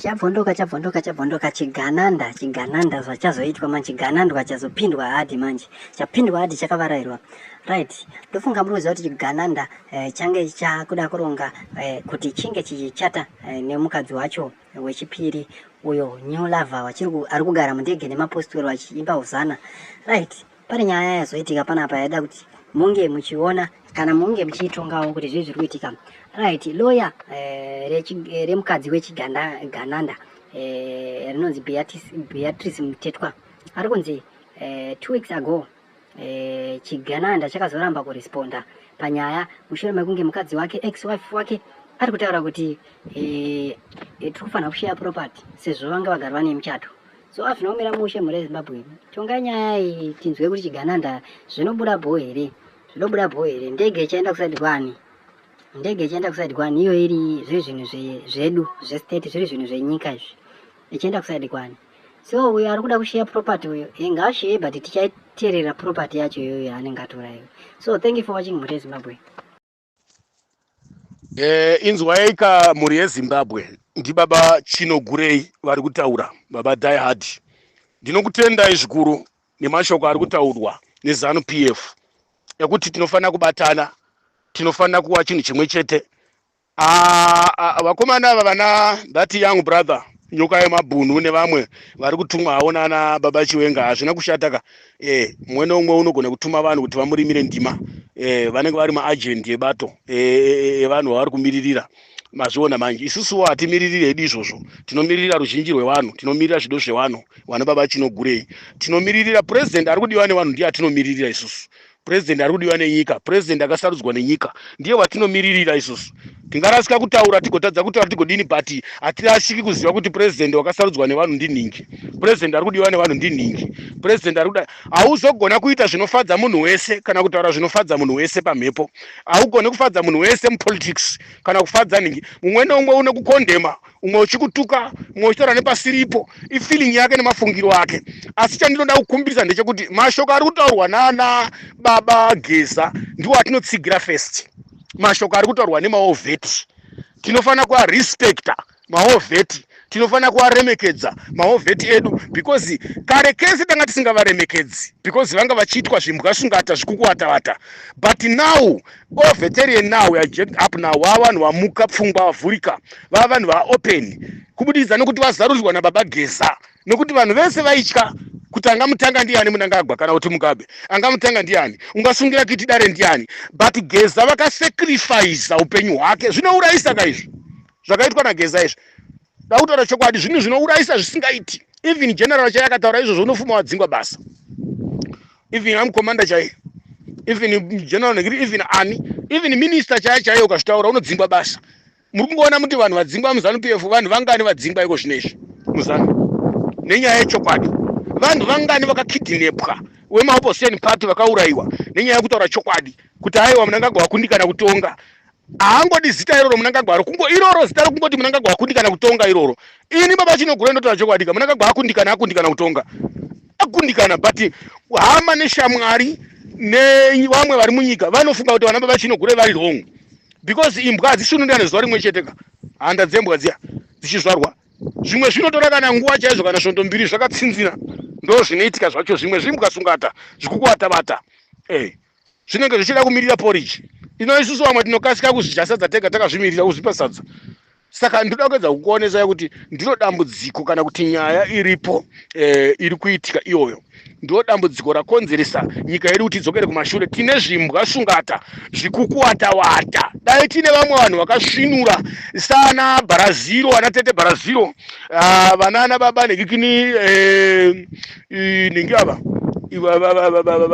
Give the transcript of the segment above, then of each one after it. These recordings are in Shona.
Chabvondoka chigananda zvachazoitwa manje chiganandwa chazopindwa hadi manje chapindwa hadi chakavarairwa right. Ndofunga muruziva kuti chigananda change chakuda kuronga kuti chinge chichata nemukadzi wacho wechipiri uyo new lover ari kugara mundege nemapostwero achiimba uzana right. Pane nyaya yazoitika panapa yaida kuti munge muchiona kana munge muchiitongawo kuti zviri kuitika right. Lawyer remukadzi wechigananda rinonzi Beatrice Mutetwa ari kunzi 2 weeks ago chigananda chakazoramba kuresponda panyaya mushure mekunge mukadzi wake ex-wife wake ari kutaura kuti tiri kufanira kushare property sezvo vanga vagara vane muchato. So azvinoomera mushe muri Zimbabwe tonga nyaya iyi tinzwe kuti chigananda zvinobuda bho here ndege ichaenda kusaidi kwani iyo iri zvinhu zvedu zvestate zviri zvinhu zvenyika izvi ichienda kusaidi kwani. So uyo ari kuda kushare property uyo ngaashiye but tichaiteerera property yacho iyoyo yaanenge atora iyo. So thank you for watching muri Zimbabwe. Inzwa yaika muri yeZimbabwe ndi baba Chino Gurei vari kutaura, baba Die Hard. Ndinokutendai zvikuru nemashoko ari kutaurwa neZanu PF ekuti tinofanira kubatana, tinofanira kuva chinhu chimwe chete. Vakomana ava vana that young brother nyoka yemabhunu nevamwe vari kutumwawo nana baba Chiwenga hazvina kushataka. Mumwe neumwe unogona kutuma vanhu kuti vamurimire ndima, vanenge vari maajendi ebato evanhu vari kumiririra. Mazviona manje isusuwo hatimiririri hedu izvozvo, tinomiririra ruzhinji rwevanhu, tinomirira zvido zvevanhu vana baba Chino Gurei. Tinomiririra president ari kudiwa nevanhu, ndiye atinomiririra isusu. President ari kudiwa nenyika, president akasarudzwa nenyika, ndiye watinomiririra isusu. Tingarasika kutaura tigotadza kutaura tigodini but hatirashiki kuziva kuti president wakasarudzwa nevanhu ndinhingi. President ari kudiwa nevanhu ndinhingi. President ari kuda hauzogona kuita zvinofadza munhu wese kana kutaura zvinofadza munhu wese pamhepo. Haugone kufadza munhu wese mupolitics kana kufadza nhingi. Mumwe neumwe une kukondema, umwe uchikutuka, umwe uchitaura nepasiripo, ifeeling yake nemafungiro ake. Asi chandinoda kukumbirisa ndechekuti mashoko ari kutaurwa nana baba Geza ndiwo atinotsigira first. Mashoko ari kutaurwa nemaovheti tinofanira kuva respecta maovheti, tinofanira kuvaremekedza maovheti edu because kare kese tanga tisingavaremekedzi because vanga vachiitwa zvimbwasungata zvikukuwatawata. But now all veteran now are jacked up now, vava vanhu vamuka pfungwa vavhurika, vava vanhu vaopen kubudikidza nokuti vazarurirwa nababa Geza, nokuti vanhu vese vaitya kuti angamutanga ndiani Mnangagwa kana kuti Mugabe, angamutanga ndiani, ungasungira kuti Dare ndiani. But Geza vakasacrifice upenyu hwake. Zvinourayisa kaizvi zvakaitwa naGeza izvi, dautaura chokwadi, zvinhu zvinourayisa zvisingaiti. Even general chaiye akataura izvozvo unofuma wadzingwa basa, even amukomanda chaiye, even general negiri, even ani, even minister chaiye ukazvitaura unodzingwa basa. Muri kungoona kuti vanhu vadzingwa muZanu PF, vanhu vangani vadzingwa iko zvinezvi muZanu nenyaya yechokwadi. Vanhu vangani vakakidnapwa wemaopposition party vakaurayiwa nenyaya yekutaura chokwadi kuti aiwa Mnangagwa wakundikana kutonga. Haangodi zita iroro Mnangagwa ari kungo iroro zita rokungoti Mnangagwa wakundikana kutonga iroro. Ini baba Chino Gurei ndotaura chokwadi ka Mnangagwa akundikana kutonga, akundikana. But hama neshamwari nevamwe vari munyika vanofunga kuti vana baba Chino Gurei vari wrong because imbwa hadzisvinurira nezuva rimwe cheteka. Handa dzembwa dziya dzichizvarwa zvimwe zvinotora kana nguva chaizvo kana svondo mbiri zvakatsinzina, ndo zvinoitika zvacho. Zvimwe zvimbwasungata zvikukuwata-wata zvinenge zvichida kumirira porridge. Isusu vamwe tinokasika kuzvidya sadza tega takazvimirira kuzvipa sadza. Saka ndoda kuedza kukuonesai kuti ndiro dambudziko kana kuti nyaya iripo iri kuitika iyoyo. Ndo dambudziko rakonzeresa nyika yedu kuti idzokere kumashure. Tine zvimbwasungata zvikukuwata-wata. Dai tine vamwe vanhu vakasvinura sana Brazil, ana tete Brazil, vanana baba negikini ningi ava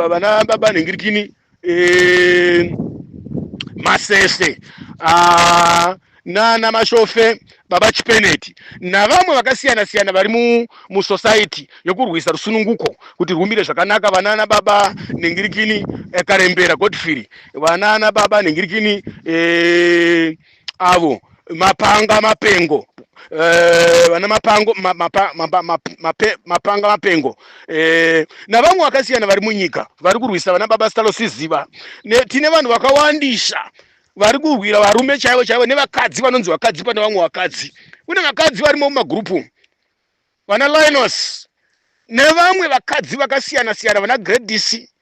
vana baba negikini Masese nana Mashofe, baba Chipeneti navamwe vakasiyana-siyana vari musociety yokurwisa rusununguko kuti rwumire zvakanaka. Vanana baba Nengirikini Karembera Godfrey, vanana baba Nengirikini avo Mapanga Mapengo, vana mapanga mapengo na vamwe vakasiyana vari munyika vari kurwisa vana baba Stalo Siziva. Tine vanhu vakawandisa vari kurwira varume chaivo chaivo nevakadzi vanonzi vakadzi pane vamwe vakadzi. Kune vakadzi varimo mumagrupu, vana Linus nevamwe vakadzi vakasiyana siyana, vana Gladys.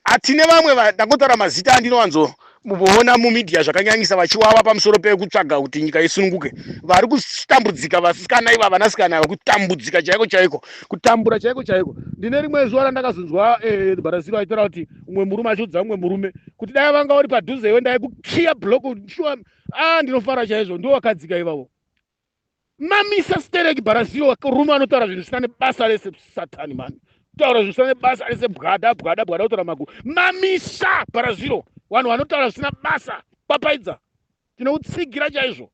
Atine vamwe ndakotaura mazita andinowanzo muona mumedia zvakanyanyisa vachiwava pamusoro pekutsvaga kuti nyika isununguke. Vari kutambudzika vasikana iva, vanasikana kutambudzika chaiko chaiko, kutambura chaiko chaiko. Ndine rimwe zuva randakazonzwa Brazil aitaura kuti umwe murume achiudza umwe murume kuti dai vanga uri padhuze iwe ndai kukiya bloko shuwa. Ndinofara chaizvo, ndo wakadzika ivavo. Mamisa stereki Brazil, rume anotaura zvinhu zvisina nebasa rese satani mani. Taura zvisina basa rese bwada utora maguru. Mamisa Brazil, vanhu vanotaura zvisina basa, papaidza. Tinokutsigira chaizvo.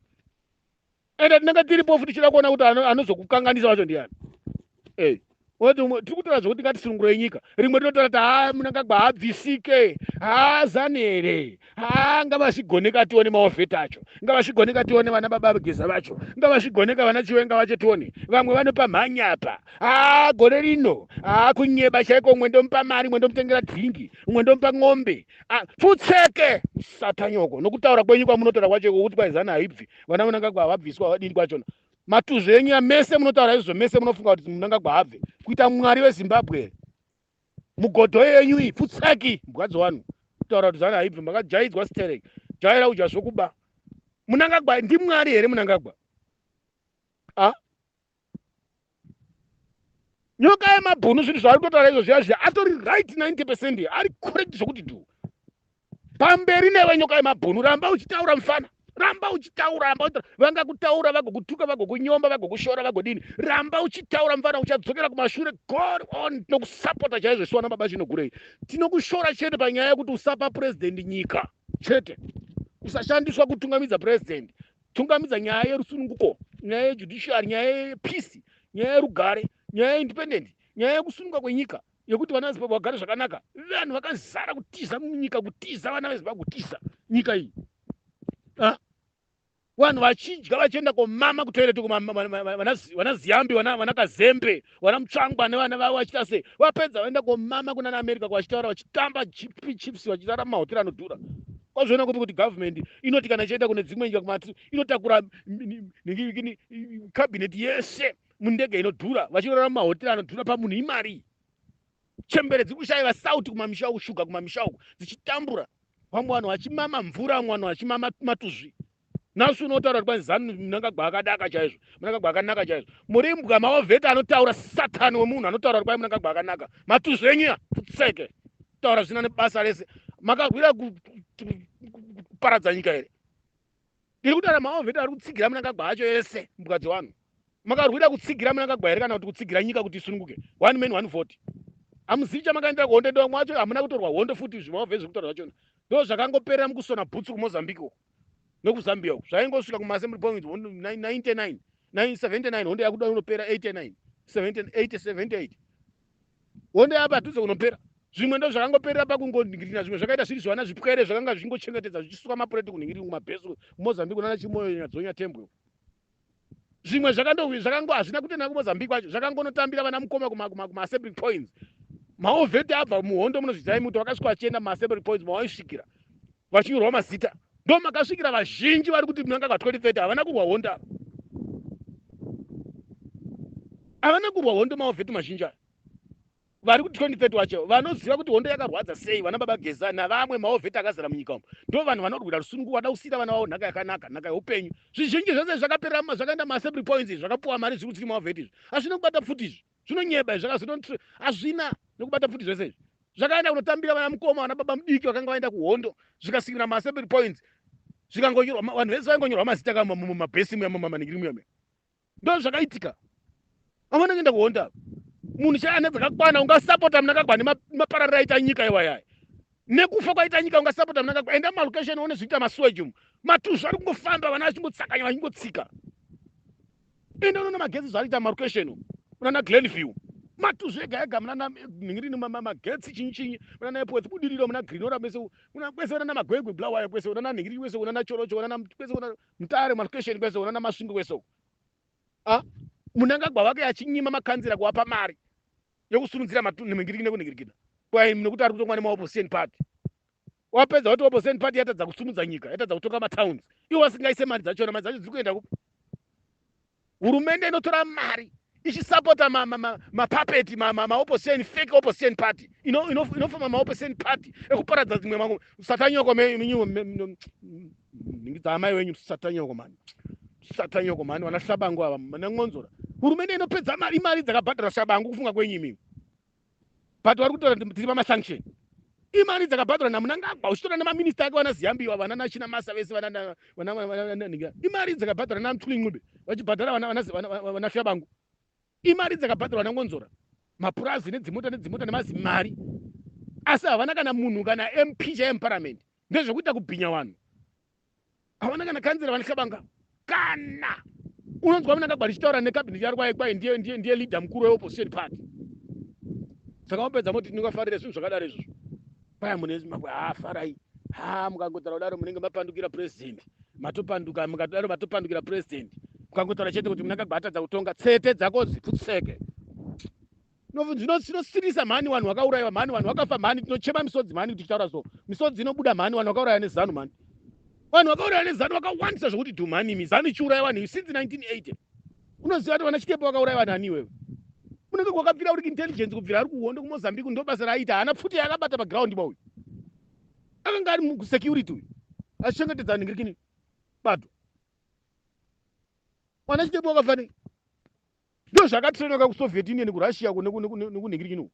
Ende tinenge tiripo futi tichida kuona kuti anozokukanganisa vacho ndiani. Tiri kutaura zvokuti ngatisunungurei nyika. Rimwe rinotaura kuti Mnangagwa haabvisike, haazane here, ngavazvigoneka tione maovheti acho, ngavazvigoneka tione vana baba vageza vacho, ngavazvigoneka vana Chiwenga vacho tione. Vamwe vanopa mhanya apa, gore rino kunyeba chaiko, umwe ndomupa mari, umwe ndomutengera dhingi, umwe ndomupa ng'ombe. Futseke satanyoko. Nokutaura kwenyu kwamunotaura kwacho kuti paizana haibvi, vana Mnangagwa havabviswa vadini kwachona. Matuzo enyu mese munotaura izvo, mese munofunga kuti Mnangagwa habve kuita mwari weZimbabwe. Mugodho yenyu iyi futseki mukadzi wanu kutaura kuti zana haibvi, makajaidzwa stereki, jaira kudya zvokuba. Mnangagwa ndimwari here Mnangagwa? Nyoka yemabhunu zvinhu zvaari kutotaura izvo zviya atori right 90%, ari correct zvokuti tu. Pamberi newe nyoka yemabhunu, ramba uchitaura mufana. Ramba uchitaura, vanga kutaura vagokutuka, vagokunyomba, vagokushora, vagodini. Ramba uchitaura mfana, uchadzokera kumashure. God on nokusapota chaizvo swana baba chinogurei. Tinokushora chete panyaya yekuti usapa president nyika. Chete. Usashandiswa kutungamidza president. Tungamidza nyaya yerusununguko, nyaya yejudiciary, nyaya yepeace, nyaya yerugare, nyaya yeindependent, nyaya yekusununga kwenyika. Yekuti vana veZimbabwe vagare zvakanaka. Vanhu vakazara kutiza munyika, kutiza vana veZimbabwe, kutiza nyika iyi. Vanhu vachidya vachienda komama kutoilet, vana Ziyambi, vana Kazembe, vana Mutsvangwa nevana vavo vachita sei. Vapedza vaenda komama kuna America vachitaura, vachitamba chips, vachitara mahotera anodhura. Kwazviona kuti government inoti kana ichienda kune dzimwe nyika kumati inotakura cabinet yese mundege inodhura, vachirara mahotera anodhura pamunhu imari. Chembere dzikushayiva sauti kumamisha uku, shuga kumamisha uku dzichitambura. Vamwe vanhu vachimama mvura, vamwe vanhu vachimama matuzvi. Nasu unotaura kuti kwazanu Mnangagwa akadaka chaizvo, Mnangagwa akanaka chaizvo. Murimbwa maovheti anotaura satani wemunhu anotaura kuti kwai Mnangagwa akanaka. Matuzvi enyu futseke. Taura zvisina nebasa rese. Makagwira kuparadza nyika here? Ndiri kutaura maovheti ari kutsigira Mnangagwa acho ese, mbwadzi wanu. Makarwira kutsigira Mnangagwa here kana kuti kutsigira nyika kuti isununguke? One man one vote. Hamuzivi chamakaenda kuhondo ndo mwacho, hamuna kutorwa hondo futi zvimaovheti zvekutaura zvachona. Ndo zvakangoperera mukusona bhutsu kuMozambique nokuzambia uko. Zvaingosvika kumaAssembly Point 99, 979, hondo yakuda unopera 89, 78. Hondo yapadhuze unopera. Zvimwe ndo zvakangoperera pakungoningirira, zvimwe zvakaita zviri zvana zvipwere zvakanga zvingochengetedza zvichisuka mapureti kuningirira kumabhesu kuMozambique kuna Chimoyo Nyazonya Tembwe. Zvimwe zvakango hazvina kutenda kuMozambique kwacho, zvakangonotambira vana mukoma kumaAssembly Points. Maovheti abva muhondo munozvidzai muti vakasvika vachienda mumaAssembly Points mawaisvikira vachinyorwa mazita. Ndo makasvikira vazhinji vari kuti Mnangagwa 2030 havana kurwa honda. Havana kurwa hondo maovheti mazhinji aya. Vari kuti 2030 wacho vanoziva kuti hondo yakarwadza sei, vana baba Geza navamwe maovheti akazara munyika umu. Ndo vanhu vanorwira rusunungu, vada kusiyira vana vavo nhaka yakanaka, nhaka yeupenyu. Zvizhinji zvose zvakaperera zvakaenda muAssembly Points, zvakapuwa mari zviri kuti maovheti izvi. Hazvina kubata futi izvi. Zvinonyeba izvi, hazvina nokubata futi zvese izvi. Zvakaenda kunotambira vana mukoma, vana baba mudiki vakanga vaenda kuhondo, zvikasvikira muAssembly Points. Zvikangonyorwa, vanhu vese vaingonyorwa mazita kama mumabhesi mumaningiri muyame. Ndo zvakaitika. Havana kuenda kuhonda. Munhu chaane zvakakwana ungasapota Mnangagwa nemapararira aita nyika iwayaya. Nekufa kwaita nyika ungasapota Mnangagwa. Enda mumalokesheni uone zviita masuweji umu. Matuzvi ari kungofamba, vana vachingotsakanya vachingotsika. Enda unoona magetsi zvaarita mumalokesheni umu. Munana Glenview. Matuzvi ega ega, munana ningirini magetsi chinyi, munana airport budiriro, munana Greenora bese, munana kwese unana magwegwe Bulawayo kwese, unana ningiri kwese, unana Chorocho, unana kwese, unana Mutare malokesheni kwese, unana Masvingo kwese. Mnangagwa wake achinyima makanzira kuwapa mari yokusunudzira matunhu ningirikine kuningirikina. Kwai nekuti ari kutongwa nemaopposition party. wapedza kuti opposition party yatadza kusumudza nyika, yatadza kutonga matowns, iwo vasingaise mari dzachona, mari dzacho dziri kuenda kupi? Hurumende inotora mari ichisapota mapapeti maopposition, fake opposition party inofamba maopposition party ekuparadza dzimwe mangu. Satanyoko amai wenyu, satanyoko mani, satanyoko mani, wana Shabangu ava manangonzora. Hurumende inopedza mari dzakabhadhara Shabangu kufunga kwenyu imimi, but vari kutora tiri pamasanction. Imari dzakabhadhara naMnangagwa, uchitora nemaminista ake vana Ziyambiwa, vana Nachina Masa vese vana imari dzakabhadhara naMtuli Ncube, vachibhadhara vana Shabangu. Imari dzakabhadharwa naNgonzora, mapurazi nedzimota nemazimari. Asi havana kana munhu kana MP chaemuparliament, ndezvekuita kubhinya vanhu. Havana kana kanzera vana Shabanga. Kana unonzwa Mnangagwa richitaura nekabineti yake kwai ndiye leader mukuru weopposition party. Saka wapedza moti ndingafarire zvinhu zvakadaro izvozvo. Paya munezi makwa farai. Mukangotaura kudaro munenge mapandukira president. Matopanduka mukadaro matopandukira president. Mukangotaura chete kuti Mnangagwa atadza kutonga, tsete dzako dziputseke. Zvinosirisa mhani vanhu vakaurayiwa, mhani vanhu vakafa, mhani tinochema misodzi mhani kuti tichitaura so. Misodzi inobuda mhani vanhu vakaurayiwa neZanu mhani. Vanhu vakaurayiwa neZanu vakawandisa zvokuti dhumhani imi. ZANU ichiurayiwa vanhu since 1980. Unoziva kuti vana Chitepo vakaurayiwa nani iwewe? Unenge kwakabvira uri intelligence kubvira ari kuhondo kuMozambique ndo basa raita. Haana pfuti yakabata paground bauyu. Akanga ari musecurity uyu. Achichengetedza ningirikini bato. Vana Chitepo vakafanira. Ndo zvakatrenoka kuSoviet Union kuRussia nekuningirikini.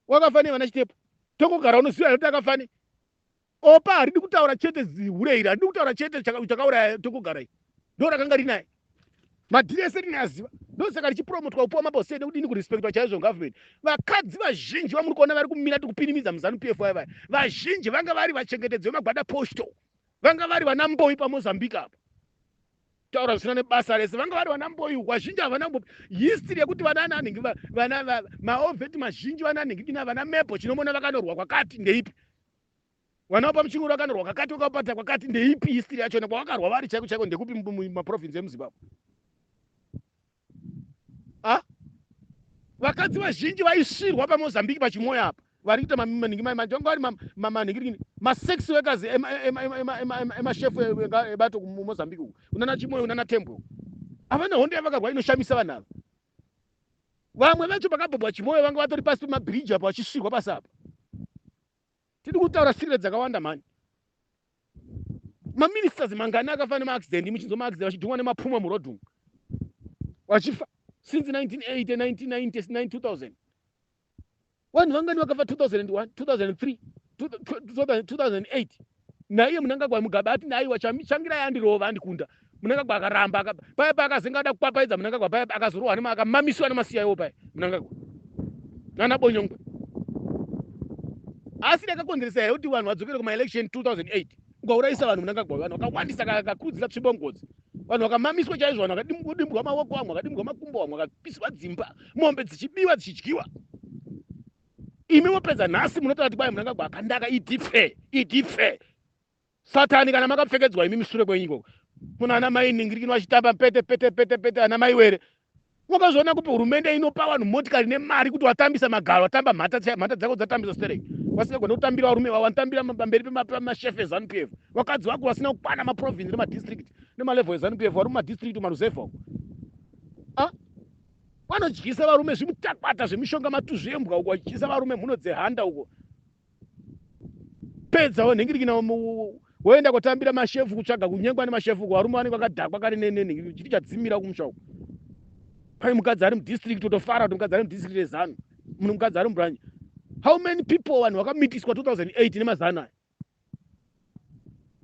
Wakafanira vana Chitepo. Tokogara unoziva kuti akafanira. Opa haridi kutaura chete zihureira, haridi kutaura chete chakauraya Tokogara. Ndo rakanga rinaye. Madhirese rinaziva. Ndo saka richipromotwa upuwa mabose nekudini kurespektwa chaizvo government. Vakadzi vazhinji vamuri kuona vari kumira tikupinimidza muZANU PF vaya. Vazhinji vanga vari vachengetedzi vemagwada postal. Vanga vari vana Mboi paMozambique apa. Taura zvisina nebasa rese, vanga vari vana Mboi uku, vazhinji havana Mboi. History yekuti vana ananhingi maovheti mazhinji vananhingi vana Mepo chinomona vakanorwa kwakati ndeipi. Vana pamuchinguru vakanorwa kwakati vakapata kwakati ndeipi history yachona kwavakarwa vari chaiko chaiko ndekupi mumaprovince emuZimbabwe. Vakadzi vazhinji vaisvirwa paMozambique pachimoyo apa. Vari kuita manhingi masex workers emashefu ebato kuMozambique uku. Unana Chimoyo, unana Tembo. Havana hondo yavakarwa inoshamisa vanhu ava. Vamwe vacho pakabhobwa Chimoyo vanga vatori pasi pemabhiriji apa vachisvirwa pasi apa. Tiri kutaura sirire dzakawanda mani. Maministers mangani akafa nemaaccident muchinzo maaccident vachidhungwa nemapfuma murodhungu. Vachifa since 1980, 1990, 2000. Vanhu vangani vakafa 2001, 2003, 2008. Naiye Mnangagwa Mugabe ati naiwa changira yandirova andikunda. Mnangagwa akaramba paya pakazenga ada kupapaidza Mnangagwa paya akazorohwa akamamiswa nemasiyayo paya Mnangagwa. Nana Bonyongwe. Asi ndakakonzeresa here kuti vanhu vadzokere kuma-election 2008. Ukaurayisa vanhu Mnangagwa, vanhu vakawandisa akakurudzira tsvibongodzi. Vanhu vakamamiswa chaizvo, vanhu vakadimbwa maoko amwe, vakadimbwa makumbo amwe, vakapiswa dzimba, mombe dzichibiwa dzichidyiwa. Imi mopedza nhasi munotaura kuti kwai Mnangagwa akandaka idife. Satani kana makapfekedzwa imi mishure kwenyiko. Kuna ana mai ningirikino vachitamba pete ana mai were. Mwakazoona kupi hurumende inopa vanhu motikari nemari kuti watambisa magaro, watamba mhata dzako dzatambisa stereki. Wasingagona kutambira varume vanotambira pamberi pemashefu eZANU PF. Vakadzi vako vasina kukwana maprovince nemadistrict nemalevel eZANU PF vari mumadistrict maruzefa uko. Vanodyisa varume zvimutakwata zvemishonga matuzvembwa uko, vachidyisa varume mhuno dzehanda uko. Pedza wanhingirikina woenda kutambira mashefu kutsvaga kunyengwa nemashefu uko, varume vanenge vakadhakwa kare nenhingirikina chiti chadzimira kumusha uko. Pai mukadzi ari mudistrict utofara kuti mukadzi ari mudistrict reZANU, munhu mukadzi ari muBranch. How many people vanhu vakamitiswa 2008 nemazana aya?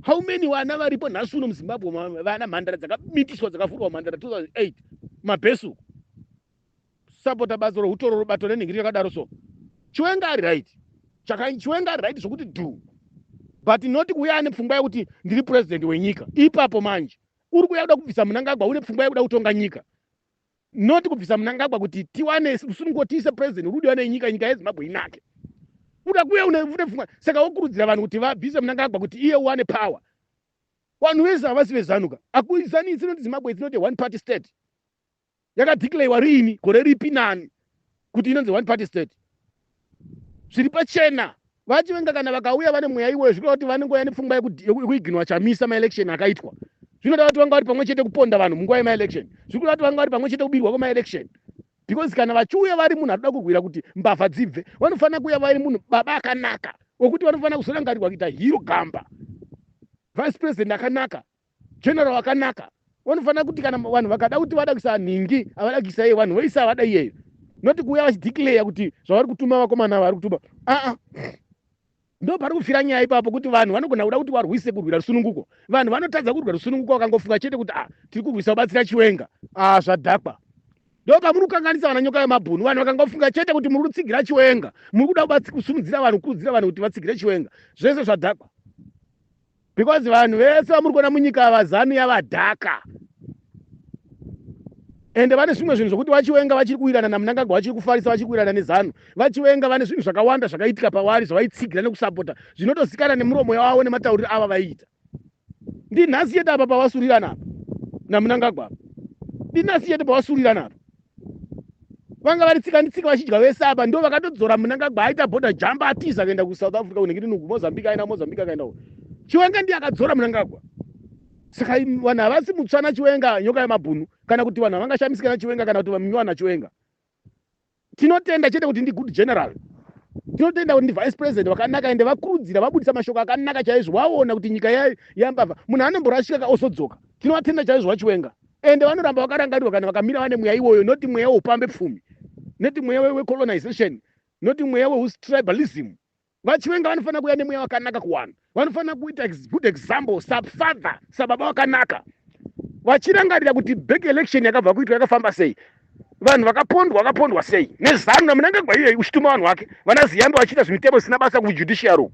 How many vana varipo nhasi uno muZimbabwe vana mhandara dzakamitiswa dzakavhurwa mhandara 2008 mabhesu sapota bazo rohutoro robato nenhingiri yakadaro so. Chiwenga ari right. Chiwenga ari right zvokuti do. But not kuuya ane pfungwa yekuti ndiri president wenyika. Ipapo manje uri kuuya kuda kubvisa Mnangagwa une pfungwa yekuda kutonga nyika. Not kubvisa Mnangagwa kuti tiwane usungotiise president rudi wane nyika yeZimbabwe inake. Uda kuuya une pfungwa saka wokurudzira vanhu kuti vabvise Mnangagwa kuti iye uwane power. Vanhu vese havasi veZANU. Akuizani inoti Zimbabwe is not a one party state. Yakadeclarewa rini gore ripi nani kuti inonzi one party state. Zviri pachena vachivenga kana vakauya vane mweya iwoyo zvinoda kuti vanengoya nepfungwa yekuiginwa chamisa maelection akaitwa. Zvinoda kuti vanga vari pamwe chete kuponda vanhu munguva yemaelection. Zvinoda kuti vanga vari pamwe chete kubirwa kwemaelection. Because kana vachiuya vari munhu anoda kurwira kuti mbavha dzibve, vanofanira kuuya vari munhu baba akanaka wekuti vanofanira kuzorangarirwa kuita hero gamba, vice president akanaka, general akanaka. Vanofanira kuti kana vanhu vakada kuti vada kuisa nhingi avada kuisa iye, vanhu voisa vada iyeyo, noti kuuya vachideclare kuti zvavari kutuma vakomana vari kutuma. Ndo pari kufira nyaya ipapo kuti vanhu vanogona kuda kuti varwise kurwira rusununguko. Vanhu vanotadza kurwira rusununguko vakangofunga chete kuti tiri kurwisa kubatsira Chiwenga. Zvadhakwa. Ndo pamuri kukanganisa vana nyoka yemabhunu. Vanhu vakangofunga chete kuti muri kutsigira Chiwenga, muri kuda kusumudzira vanhu, kukurudzira vanhu kuti vatsigire Chiwenga. Zvese zvadhakwa. Because vanhu vese vamuri kuona munyika vazanu yavadhaka. Ende vane zvimwe zvinhu zvokuti vachiwenga vachiri kuwirana naMnangagwa, vachiri kufarisa vachiri kuwirana neZanu. Vachiwenga vane zvinhu zvakawanda zvakaitika pavari zvavaitsigira nekusapota, zvinotosikana nemuromo yavo nematauriro ava vaiita. Ndinhasi yedu apa pavasurirana apa naMnangagwa. Ndinhasi yedu pavasurirana apa. Vanga vari tsika nditsika vachidya vese apa, ndo vakatodzora Mnangagwa aita bhodha jamba atiza akaenda kuSouth Africa kunenge nuku Mozambique, aina Mozambique akaenda uko. Chiwenga ndiye akadzora Mnangagwa. Saka vanhu havasi mutsvana Chiwenga nyoka yemabhunu, kana kuti vanhu havangashamisika naChiwenga kana kuti vaminywa naChiwenga. Tinotenda chete kuti ndi good general, tinotenda kuti ndi vice president vakanaka, ende vakurudzira vabudisa mashoko akanaka chaizvo, waona kuti nyika yambavha munhu anomborashika osodzoka. Tinovatenda chaizvo vaChiwenga, ende vanoramba vakarangarirwa kana vakamira vane mweya iwoyo, noti mweya wopambe pfumi, noti mweya wecolonization, noti mweya wetribalism. VaChiwenga vanofanira kuya nemweya wakanaka kuvanhu, vanofanira kuita good example, sababa wakanaka, vachirangarira kuti back election yakabva kuitwa yakafamba sei, vanhu vakapondwa sei, neZanu naMnangagwa iye uchituma vanhu vake, vana Ziyambi vachiita zvimitemo zvisina basa kujudiciary,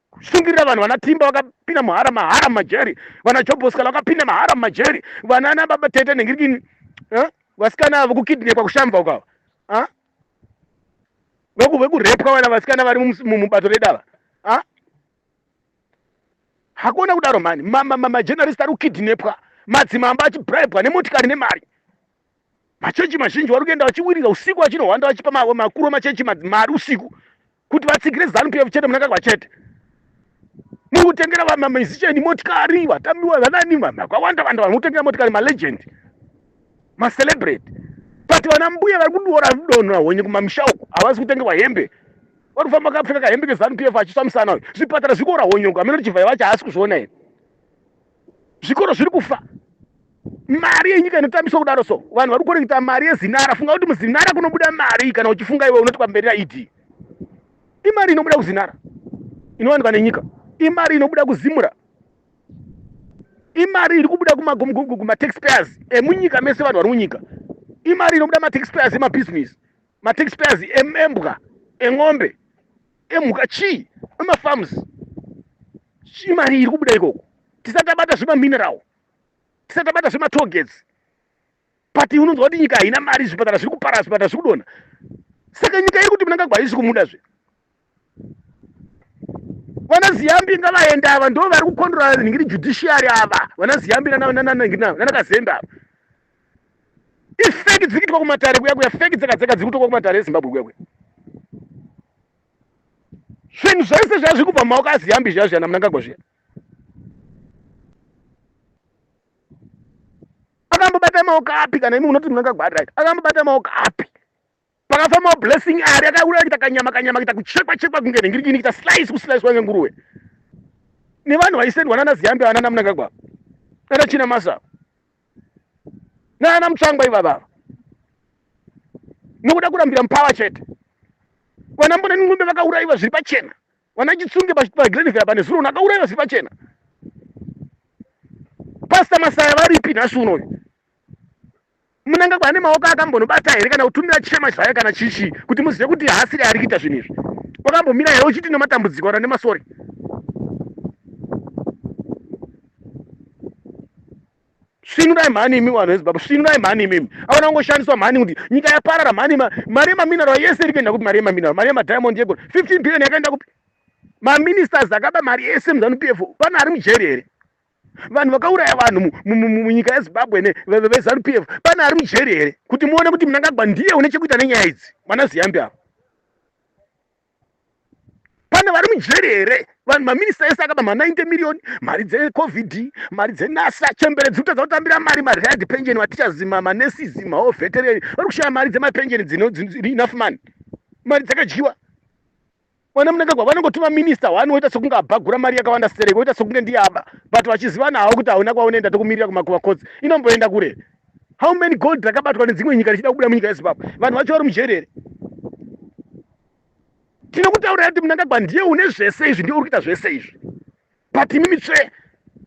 kusungirira vanhu vana Timba vakapinda mahara majeri, vana Joboskala vakapinda mahara majeri, vana ana baba Tete Nengirikini vasikana vokukidnapwa kushamba ukava vekurepwa vana vasikana vari mubato redava. Hakuna kudaro mani, majournalist ari kukidnapwa, madzimamba achibribwa nemotikari nemari, machechi mazhinji vari kuenda vachiwirira usiku vachinohwanda vachipa makuru machechi mari usiku kuti vatsigire ZANU-PF chete, Mnangagwa chete. Muri kutengera musician motikari, vatambiwa vanani, vakawanda vanhu vari kutengera motikari, malegend, macelebrate. But vana mbuya vari kudora donha honye kumamisha uko havasi kutengerwa hembe, vari kufamba vakapfeka kahembe keZANU-PF achisamisana. Zvipatara zvikora honye uko, hamena kuti Chivhaya vacho haasi kuzviona here. Zvikoro zviri kufa, mari yenyika inotambiswa kudaro. So vanhu vari kureketa mari yeZinara. Funga kuti muZinara kunobuda mari, kana uchifunga iwe unoti pamberi ID. Imari inobuda kuZinara inowanikwa nenyika, imari inobuda kuZimura, imari iri kubuda kuma-taxpayers emunyika mese, vanhu vari munyika. Imari inobuda ma-taxpayers emabusiness, ma-taxpayers embwa, eng'ombe, emhuka, chii, emafarms. Imari iri kubuda ikoko. Tisatabata zvemamineral, tisatabata zvematollgates. Pati unonzwa kuti nyika haina mari, zvipatara zviri kupara, zvipatara zviri kudonha. Saka nyika iri kuti Mnangagwa haisi kumudazve. Vana Ziyambi ngavaenda ava, ndo vari kukondora ningiri judiciary ava, vana Ziyambi nanakazembe ava. Ifeki dziri kuitwa kumatare kuya, feki dzakadzeka dziri kuitwa kumatare eZimbabwe kuya. Zvinhu zvese zvazviri kubva mumaoko aZiyambi zviya naMnangagwa zviya. Akambobata maoko api kana imi unoti Mnangagwa right? Akambobata maoko api? Pakafamba blessing ari akaura kuita kanyama kuita kuchekwa kunge ningirikini kuita slice ngenguruwe. Ni vanhu vaisendwa nana Ziyambi vana Mnangagwa. Nana China Masa. Nana Mutsvangwa ivava. Nokuda kurambira mpawa chete. Vana Mbona Ngumbe vakauraiwa zviri pachena. Vana Chitsunge paGrenfell pane Zulu vakauraiwa zviri pachena. Pastor Masaya varipi nhasi unoyu? Mnangagwa ane maoko akambonobata here kana kutumira chema zvaye kana chichi kuti muzive kuti haasiri ari kuita zvinhu izvi? Wakambomira here uchiti nematambudziko kana nemasori? Svinurai mhani imi vanhu veZimbabwe, svinurai mhani imi. Aona kungoshandiswa mhani kuti nyika yaparara mhani, mari yemamineral yese iri kuenda kuti mari yemamineral, mari yemadiamond yegoro 15 billion yakaenda kupi? Maministers akaba mari yese muZANU-PF pana ari mujeri here? Vanhu vakauraya vanhu munyika yeZimbabwe veZANU-PF pana ari mujeri here? Kuti muone kuti Mnangagwa ndiye une chekuita nenyaya idzi, vana Ziyambi ava. vana vari mujerere vanhu maminista ese akaba ma90 million mari dzecovid mari dzenasa chemberedzi kutadza kutambira mari red pension matichers manurses maveterani vari kushaya mari dzemapensheni dziri enough money mari dzakadyiwa vana munangagwa vanongotuma minista wani woita sekunge abhagura mari yakawanda stereki woita sekunge ndiye aba but vachiziva nawo kuti hauna kwaunoenda tokumirira kumakodzi inomboenda kure how many gold rakabatwa nedzimwe nyika richida kubuda munyika yezimbabwe vanhu vacho vari mujerere tinokutaurira kuti munangagwa ndiye une zvese izvi ndiye uri kuita zvese izvi but imi mitsve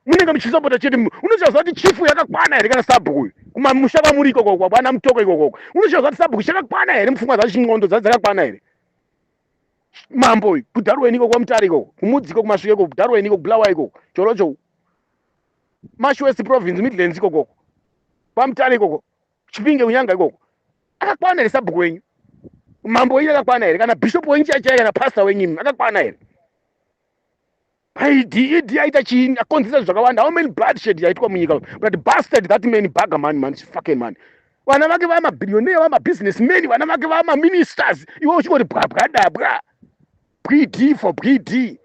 munenge muchisapota chete unoziva kuti chifu yakakwana here kana sabhuku kumamusha kwamuri ikoko kwana mutoko ikoko unoziva kuti sabhuku chakakwana here mupfungwa dzacho ndxondo dzakakwana here mambo kudharweni ikoko kwamutare ikoko kumudzi ikoko kumasvike ikoko kudharweni ikoko bulawa ikoko chorocho mashwest province midlands ikoko kwamutare ikoko chipinge unyanga ikoko akakwana here sabhuku wenyu mambo wenyu akakwana here kana bishop wenyu chaichai kana pastor wenyu akakwana here idi aita chini akonzesa zvakawanda how many bloodshed yaitwa munyika but bastard that man bugger man fucking man vana vake vamabillionaire vamabusinessmen vana vake vamaministers iwe uchingoti bwabwadabwa bwidi for bwidi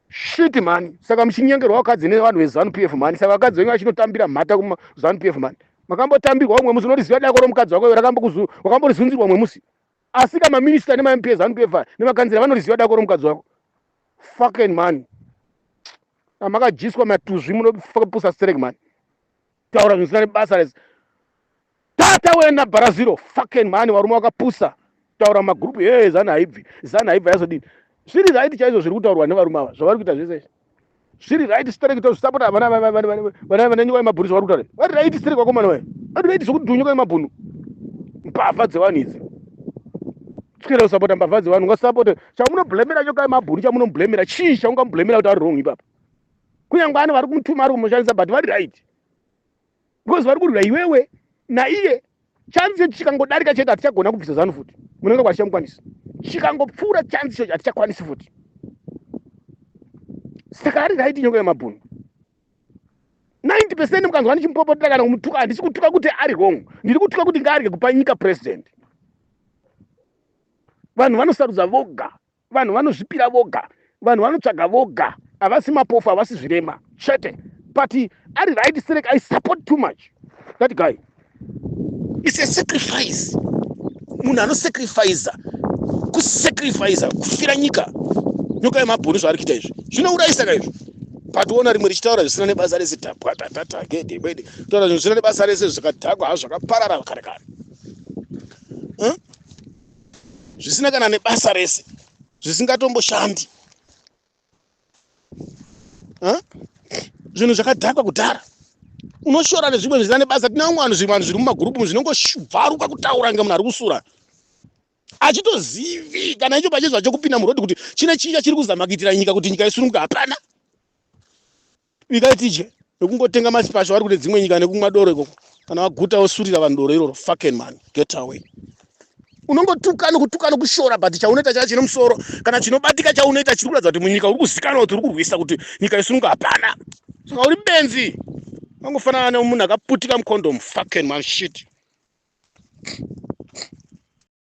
shit man saka muchinyengerwa wakadzi nevanhu veZANU-PF man saka vakadzi venyu vachinotambira mhata kuZANU-PF man makambotambirwa umwe musi unoriziva dako romukadzi wako wakamborizunzirwa umwe musi asi kama minister nema-MP eZANU-PF nemakanzira vanoriziva dako romukadzi wako fucking man amakajiswa matuzvi munopusa stereki man taura zvisina nebasa rese tata wena Brazil fucking man varume wakapusa taura magrupu zana haibvi yazodini zviri right chaizvo zviri kutaurwa nevarume ava zvavari kuita zvese zviri right stereki tozvisapota vana nyika yemabhunu zvavari kutaura vari right stereki vakomana vayo vari right zvokuti nyika yemabhunu mbavha dzevanhu idzi tikere kusapota mbavha dzevanhu ungasapote chamunobhlemera nyoka yemabhunu chamunobhlemera chii chaungamubhlemera kuti ari wrong ipapa kunyange ani vari kumutuma ari kumushandisa but vari right because vari kurwira iwewe naiye chansi chikangodarika chete hatichagona kubvisa ZANU futi munenge kwachamukwanisa chikangopfuura chansi icho hatichakwanisi futi saka ari right nyoka yemabhunu 90% mukanzwa ndichimpopotera kana kumutuka handisi kutuka kuti ari wrong ndiri kutuka kuti ngaarige kupa nyika president vanhu vanosarudza voga vanhu vanozvipira voga vanhu vanotsvaga voga havasi mapofu havasi zvirema chete but ari right stereki I support too much that guy it's a sacrifice munhu anosacrifiza kusacrifiza kufira nyika nyoka yemabhunu zvaari kuita izvi zvinourayisa ka izvi but ona rimwe richitaura zvisina nebasa rese tapwatatatagedebede taura zvinhu zvisina nebasa rese zvakadhakwa hazvo zvakaparara kare kare zvisina kana nebasa rese zvisingatomboshandi zvinhu zvakadhakwa kudhara unoshora nezvimwe zvisina nebasa tinamwe vanhu zviri mumagurupu zvinongovharuka kutaura nge munhu ari kusura achitozivi kana icho pachezva chokupinda murodhi kuti chine chicha chiri kuzama kuitira nyika kuti nyika isununguka hapana vikaitije nekungotenga masipasho vari kuti dzimwe nyika nekumwa doro ikoko kana vaguta vosurira vanhu doro iroro fucking man get away unongotuka nokutuka nokushora but chaunoita chacho chine musoro kana chinobatika chaunoita chiri kuratidza kuti munyika uri kuzikanwa kuti uri kurwisa kuti nyika isununguka hapana saka uri benzi vangofanana nemunhu akaputika mukondomu fucking man shit